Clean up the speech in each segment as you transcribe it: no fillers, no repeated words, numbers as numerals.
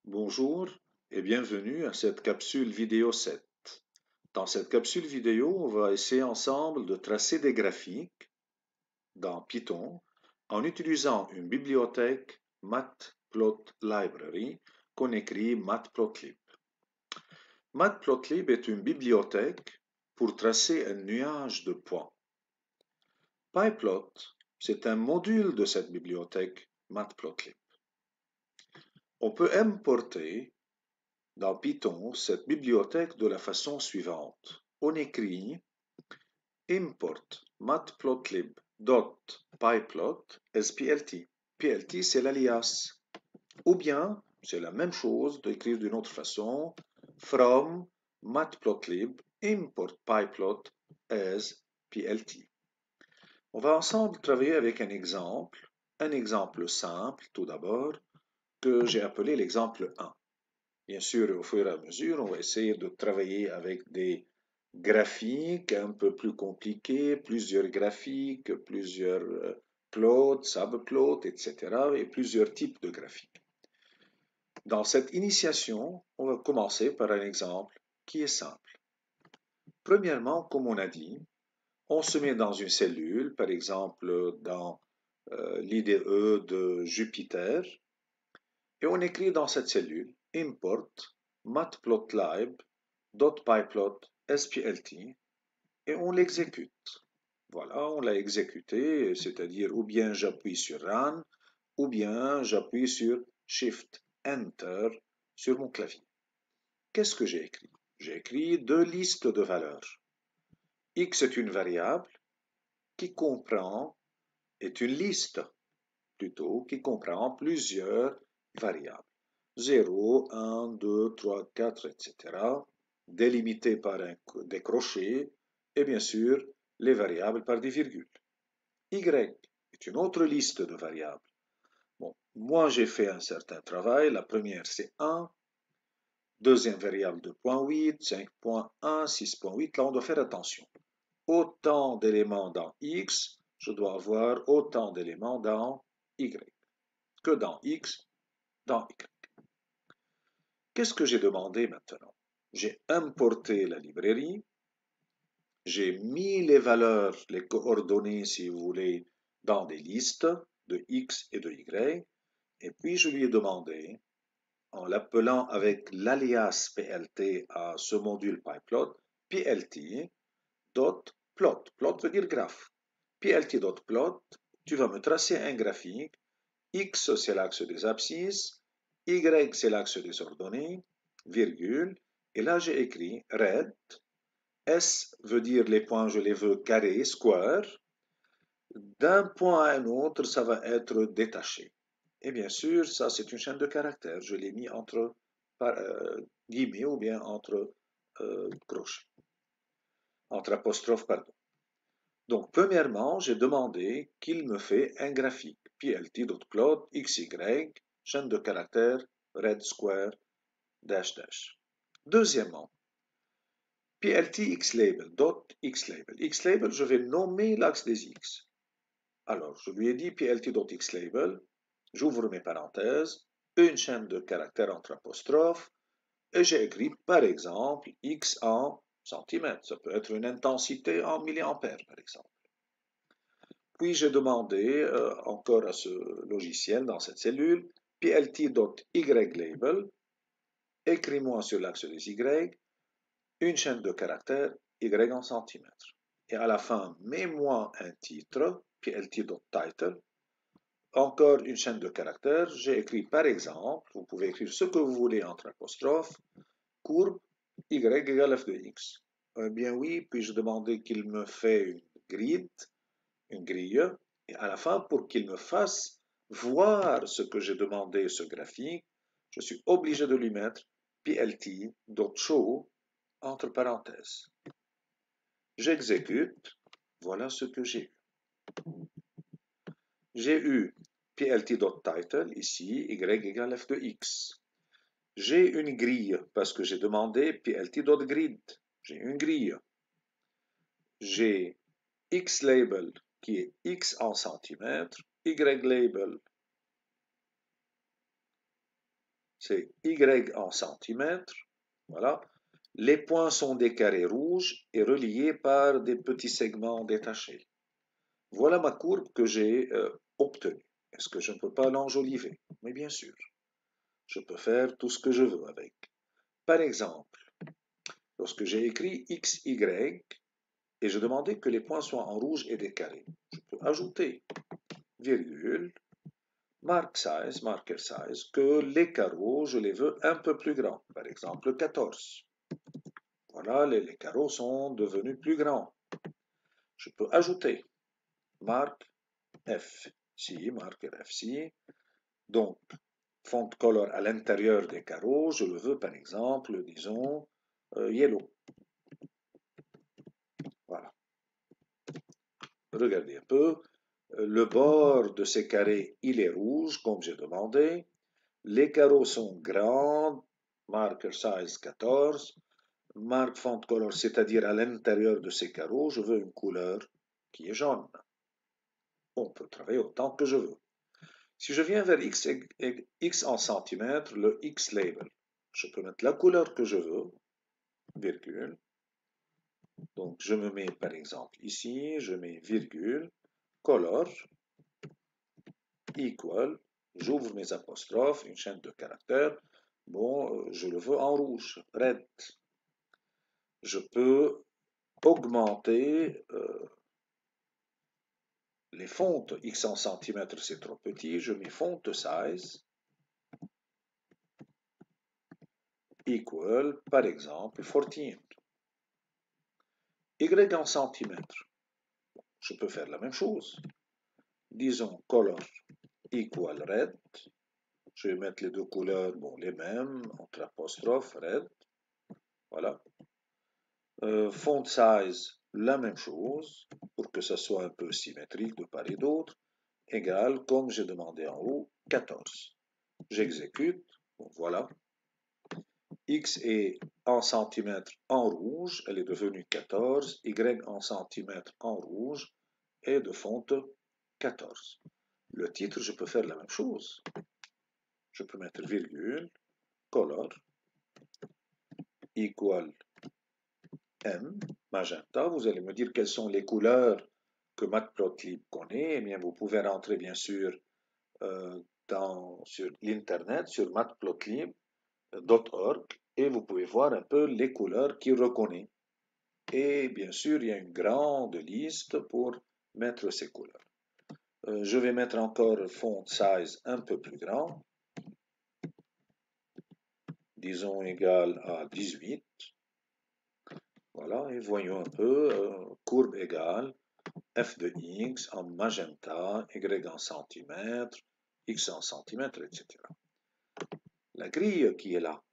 Bonjour et bienvenue à cette capsule vidéo 7. Dans cette capsule vidéo, on va essayer ensemble de tracer des graphiques dans Python en utilisant une bibliothèque Matplotlib qu'on écrit Matplotlib. Matplotlib est une bibliothèque pour tracer un nuage de points. PyPlot, c'est un module de cette bibliothèque Matplotlib. On peut importer dans Python cette bibliothèque de la façon suivante. On écrit import matplotlib.pyplot as plt. Plt, c'est l'alias. Ou bien, c'est la même chose d'écrire d'une autre façon, from matplotlib import pyplot as plt. On va ensemble travailler avec un exemple simple tout d'abord, que j'ai appelé l'exemple 1. Bien sûr, au fur et à mesure, on va essayer de travailler avec des graphiques un peu plus compliqués, plusieurs graphiques, plusieurs plots, subplots, etc. et plusieurs types de graphiques. Dans cette initiation, on va commencer par un exemple qui est simple. Premièrement, comme on a dit, on se met dans une cellule, par exemple dans l'IDE de Jupyter, et on écrit dans cette cellule import matplotlib.pyplot splt et on l'exécute. Voilà, on l'a exécuté, c'est-à-dire ou bien j'appuie sur Run ou bien j'appuie sur Shift Enter sur mon clavier. Qu'est-ce que j'ai écrit? J'ai écrit deux listes de valeurs. X est une variable qui comprend, est une liste plutôt, qui comprend plusieurs variables. 0, 1, 2, 3, 4, etc. délimité par des crochets et bien sûr les variables par des virgules. Y est une autre liste de variables. Bon, moi j'ai fait un certain travail. La première c'est 1, deuxième variable 2.8, 5.1, 6.8. Là on doit faire attention. Autant d'éléments dans X, je dois avoir autant d'éléments dans Y que dans X, dans Y. Qu'est-ce que j'ai demandé maintenant? J'ai importé la librairie, j'ai mis les valeurs, les coordonnées, si vous voulez, dans des listes de X et de Y, et puis je lui ai demandé, en l'appelant avec l'alias PLT à ce module PyPlot, plt.plot. Plot veut dire graphe. plt.plot, tu vas me tracer un graphique. X, c'est l'axe des abscisses, Y, c'est l'axe des ordonnées, virgule, et là j'ai écrit red, S veut dire les points, je les veux carrés, square, d'un point à un autre, ça va être détaché. Et bien sûr, ça c'est une chaîne de caractères, je l'ai mis entre guillemets ou bien entre crochets, entre apostrophes, pardon. Donc, premièrement, j'ai demandé qu'il me fait un graphique, plt.plot, xy, chaîne de caractères, red square, dash dash. Deuxièmement, plt.xlabel, xlabel, je vais nommer l'axe des x. Alors, je lui ai dit plt.xlabel, j'ouvre mes parenthèses, une chaîne de caractères entre apostrophes, et j'ai écrit par exemple x en centimètres. Ça peut être une intensité en milliampères, par exemple. Puis j'ai demandé encore à ce logiciel dans cette cellule, plt.ylabel, écris-moi sur l'axe des y, une chaîne de caractères, y en centimètres. Et à la fin, mets-moi un titre, plt.title, encore une chaîne de caractères, j'ai écrit par exemple, vous pouvez écrire ce que vous voulez entre apostrophes, courbe y égale f de x. Eh bien oui, puis je demandais qu'il me fait une grille, et à la fin, pour qu'il me fasse voir ce que j'ai demandé, ce graphique, je suis obligé de lui mettre plt.show entre parenthèses. J'exécute, voilà ce que j'ai eu. J'ai eu plt.title, ici, y égale f de x. J'ai une grille, parce que j'ai demandé plt.grid. J'ai une grille. J'ai xlabel, qui est x en centimètres, ylabel, c'est Y en centimètres. Voilà. Les points sont des carrés rouges et reliés par des petits segments détachés. Voilà ma courbe que j'ai obtenue. Est-ce que je ne peux pas l'enjoliver? Mais bien sûr, je peux faire tout ce que je veux avec. Par exemple, lorsque j'ai écrit XY et je demandais que les points soient en rouge et des carrés, je peux ajouter virgule, marker size, que les carreaux, je les veux un peu plus grands. Par exemple, 14. Voilà, les carreaux sont devenus plus grands. Je peux ajouter mark F, si, marker F, si. Donc, font color à l'intérieur des carreaux, je le veux par exemple, disons, yellow. Voilà. Regardez un peu. Le bord de ces carrés, il est rouge, comme j'ai demandé. Les carreaux sont grands, marker size 14. Mark font color, c'est-à-dire à l'intérieur de ces carreaux, je veux une couleur qui est jaune. On peut travailler autant que je veux. Si je viens vers X en centimètres, le X label, je peux mettre la couleur que je veux, virgule. Donc, je me mets par exemple ici, je mets virgule, color, equal, j'ouvre mes apostrophes, une chaîne de caractères. Bon, je le veux en rouge, red. Je peux augmenter les fontes. X en centimètres, c'est trop petit. Je mets font size equal, par exemple, 14. Y en centimètres. Je peux faire la même chose. Disons color equal red. Je vais mettre les deux couleurs, bon, les mêmes, entre apostrophes, red. Voilà. Font size, la même chose, pour que ça soit un peu symétrique de part et d'autre, égal, comme j'ai demandé en haut, 14. J'exécute, bon, voilà. X est en centimètres en rouge, elle est devenue 14, Y en centimètres en rouge est de fonte 14. Le titre, je peux faire la même chose. Je peux mettre virgule, color, equal M, magenta. Vous allez me dire quelles sont les couleurs que Matplotlib connaît. Eh bien, vous pouvez rentrer, bien sûr, sur l'Internet, sur matplotlib.org, et vous pouvez voir un peu les couleurs qu'il reconnaît. Et bien sûr, il y a une grande liste pour mettre ces couleurs. Je vais mettre encore font size un peu plus grand. Disons égal à 18. Voilà, et voyons un peu, courbe égale f de x en magenta, y en centimètres, x en centimètres, etc. La grille qui est là,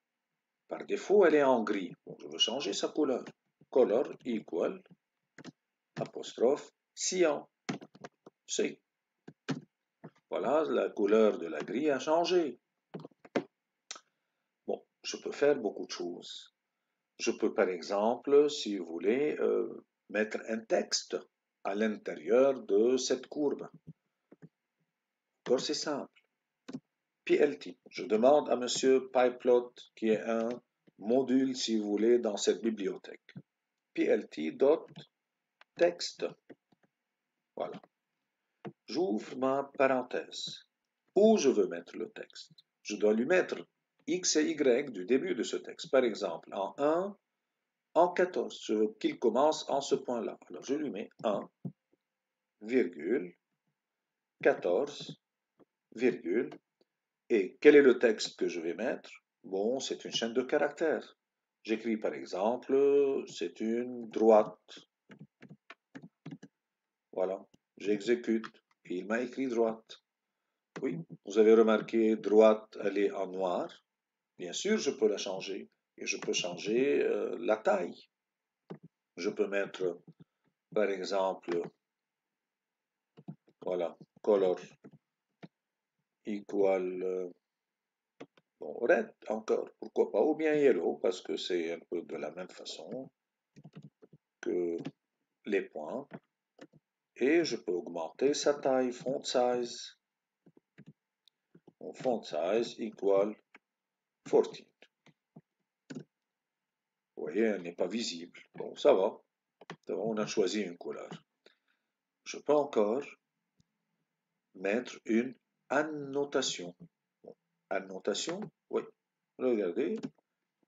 par défaut, elle est en gris. Bon, je veux changer sa couleur. Color equal, apostrophe, cyan. C. Voilà, la couleur de la grille a changé. Bon, je peux faire beaucoup de choses. Je peux, par exemple, si vous voulez, mettre un texte à l'intérieur de cette courbe. Encore, c'est simple. PLT. Je demande à monsieur Pyplot, qui est un module, si vous voulez, dans cette bibliothèque. PLT.text. Voilà. J'ouvre ma parenthèse. Où je veux mettre le texte? Je dois lui mettre X et Y du début de ce texte. Par exemple, en 1, en 14. Je veux qu'il commence en ce point-là. Alors, je lui mets 1, virgule, 14, virgule. Et quel est le texte que je vais mettre? Bon, c'est une chaîne de caractères. J'écris par exemple, c'est une droite. Voilà, j'exécute. Et il m'a écrit droite. Oui, vous avez remarqué, droite, elle est en noir. Bien sûr, je peux la changer. Et je peux changer la taille. Je peux mettre, par exemple, voilà, color equal, bon, red encore, pourquoi pas, ou bien yellow, parce que c'est un peu de la même façon que les points. Et je peux augmenter sa taille, font size. Font size equal 14. Vous voyez, elle n'est pas visible. Bon, ça va. On a choisi une couleur. Je peux encore mettre une annotation. Bon, annotation, oui. Regardez,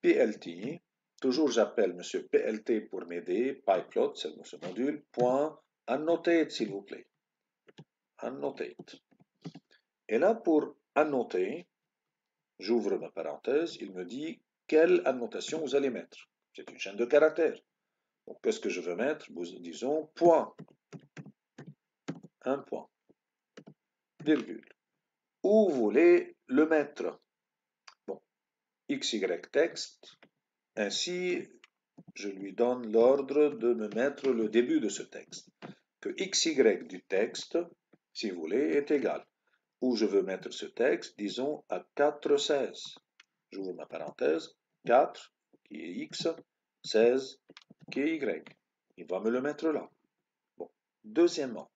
PLT. Toujours j'appelle monsieur PLT pour m'aider. PyPlot, c'est ce module. Point annotate, s'il vous plaît. Annotate. Et là, pour annoter, j'ouvre ma parenthèse, il me dit quelle annotation vous allez mettre. C'est une chaîne de caractères. Donc, qu'est-ce que je veux mettre? Disons point. Un point. Virgule. Où vous voulez le mettre? Bon, XY texte. Ainsi, je lui donne l'ordre de me mettre le début de ce texte. Que XY du texte, si vous voulez, est égal. Où je veux mettre ce texte, disons à 4,16. J'ouvre ma parenthèse. 4, qui est X, 16, qui est Y. Il va me le mettre là. Bon. Deuxièmement,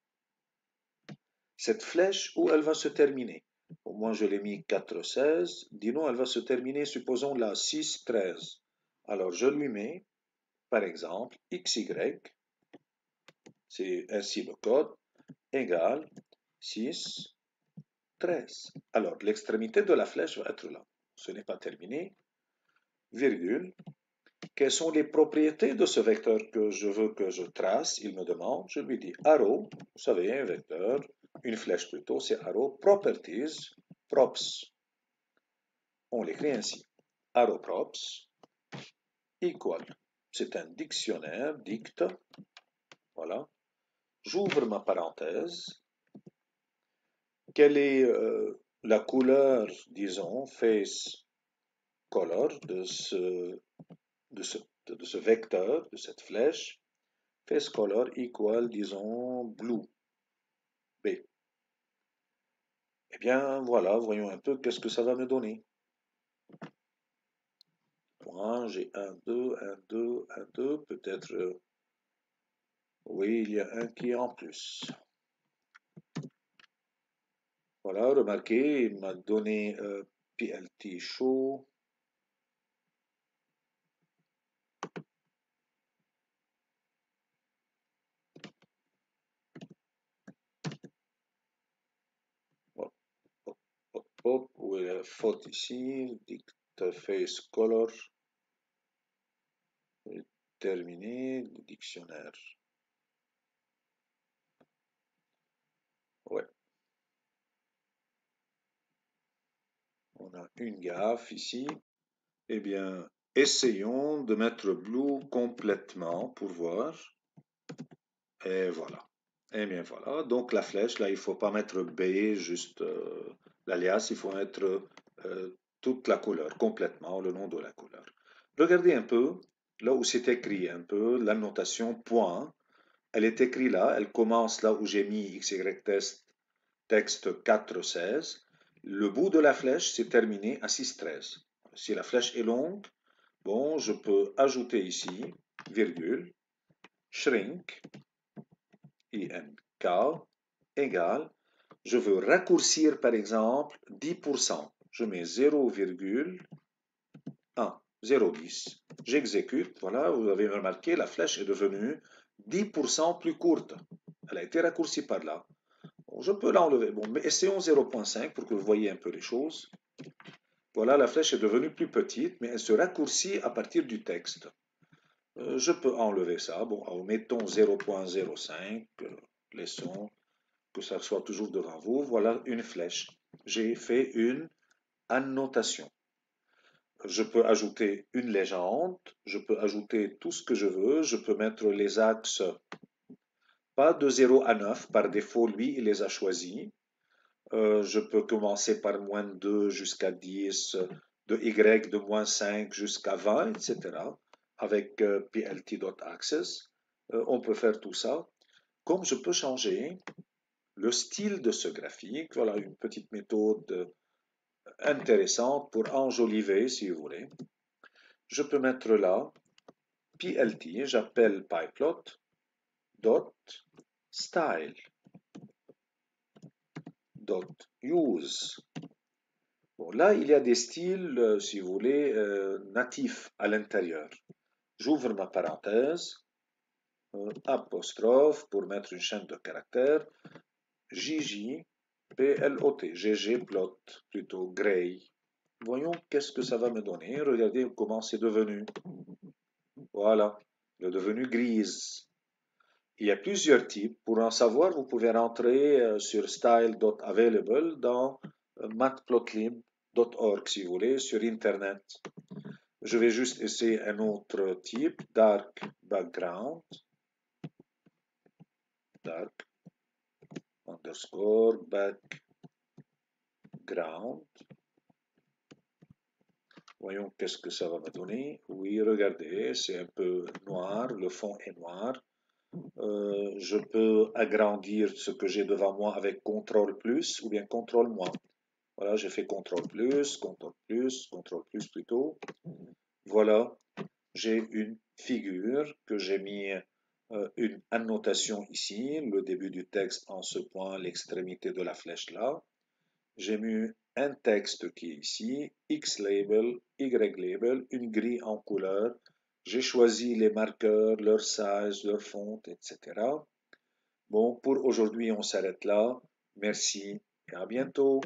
cette flèche, où elle va se terminer? Au moins, je l'ai mis 4,16. Disons, elle va se terminer, supposons, là, 6,13. Alors, je lui mets, par exemple, XY, c'est ainsi le code, égale 6, 13. Alors, l'extrémité de la flèche va être là. Ce n'est pas terminé. Virgule. Quelles sont les propriétés de ce vecteur que je veux que je trace? Il me demande. Je lui dis arrow. Vous savez, un vecteur, une flèche plutôt, c'est arrow. Properties, props. On l'écrit ainsi. Arrow props equal. C'est un dictionnaire, dict. Voilà. J'ouvre ma parenthèse. Quelle est la couleur, disons, face color de ce vecteur, de cette flèche? Face color equal, disons, blue. B. Eh bien, voilà, voyons un peu qu'est-ce que ça va me donner. Moi, j'ai 1, 2, 1, 2, 1, 2, peut-être, oui, il y a un qui est en plus. Voilà, remarquez, il m'a donné PLT show. Hop, hop, hop, hop, où est la faute ici? Dict face color. Terminé, le dictionnaire. Ouais. On a une gaffe ici. Eh bien, essayons de mettre blue complètement pour voir. Et voilà. Et bien voilà. Donc la flèche, là, il ne faut pas mettre B, juste l'alias, il faut mettre toute la couleur, complètement, le nom de la couleur. Regardez un peu, là où c'est écrit un peu, l'annotation point. Elle est écrite là, elle commence là où j'ai mis XY texte 4,16. Le bout de la flèche, c'est terminé à 6,13. Si la flèche est longue, bon, je peux ajouter ici, virgule, shrink, INK, égale, je veux raccourcir par exemple 10%. Je mets 0,1, 0,10. J'exécute, voilà, vous avez remarqué, la flèche est devenue 10% plus courte. Elle a été raccourcie par là. Bon, je peux l'enlever. Bon, mais essayons 0,5 pour que vous voyez un peu les choses. Voilà, la flèche est devenue plus petite, mais elle se raccourcit à partir du texte. Je peux enlever ça. Bon, mettons 0,05. Laissons que ça soit toujours devant vous. Voilà une flèche. J'ai fait une annotation. Je peux ajouter une légende. Je peux ajouter tout ce que je veux. Je peux mettre les axes, pas de 0 à 9. Par défaut, lui, il les a choisis. Je peux commencer par moins 2 jusqu'à 10, de Y de moins 5 jusqu'à 20, etc. Avec plt.access. On peut faire tout ça. Comme je peux changer le style de ce graphique, voilà une petite méthode intéressante pour enjoliver, si vous voulez. Je peux mettre là plt, j'appelle pyplot, dot style, dot use. Bon, là, il y a des styles, si vous voulez, natifs à l'intérieur. J'ouvre ma parenthèse, apostrophe pour mettre une chaîne de caractères, JJ, PLOT, GG plot, plutôt gray. Voyons qu'est-ce que ça va me donner. Regardez comment c'est devenu. Voilà, c'est devenu grise. Il y a plusieurs types. Pour en savoir, vous pouvez rentrer sur style.available dans matplotlib.org si vous voulez, sur Internet. Je vais juste essayer un autre type, dark background, dark underscore background. Voyons qu'est-ce que ça va me donner. Oui, regardez, c'est un peu noir, le fond est noir. Je peux agrandir ce que j'ai devant moi avec CTRL plus ou bien CTRL moins. Voilà, j'ai fait CTRL plus plutôt. Voilà, j'ai une figure que j'ai mis une annotation ici, le début du texte en ce point, l'extrémité de la flèche là. J'ai mis un texte qui est ici, X label, Y label, une grille en couleur. J'ai choisi les marqueurs, leur size, leur font, etc. Bon, pour aujourd'hui, on s'arrête là. Merci et à bientôt.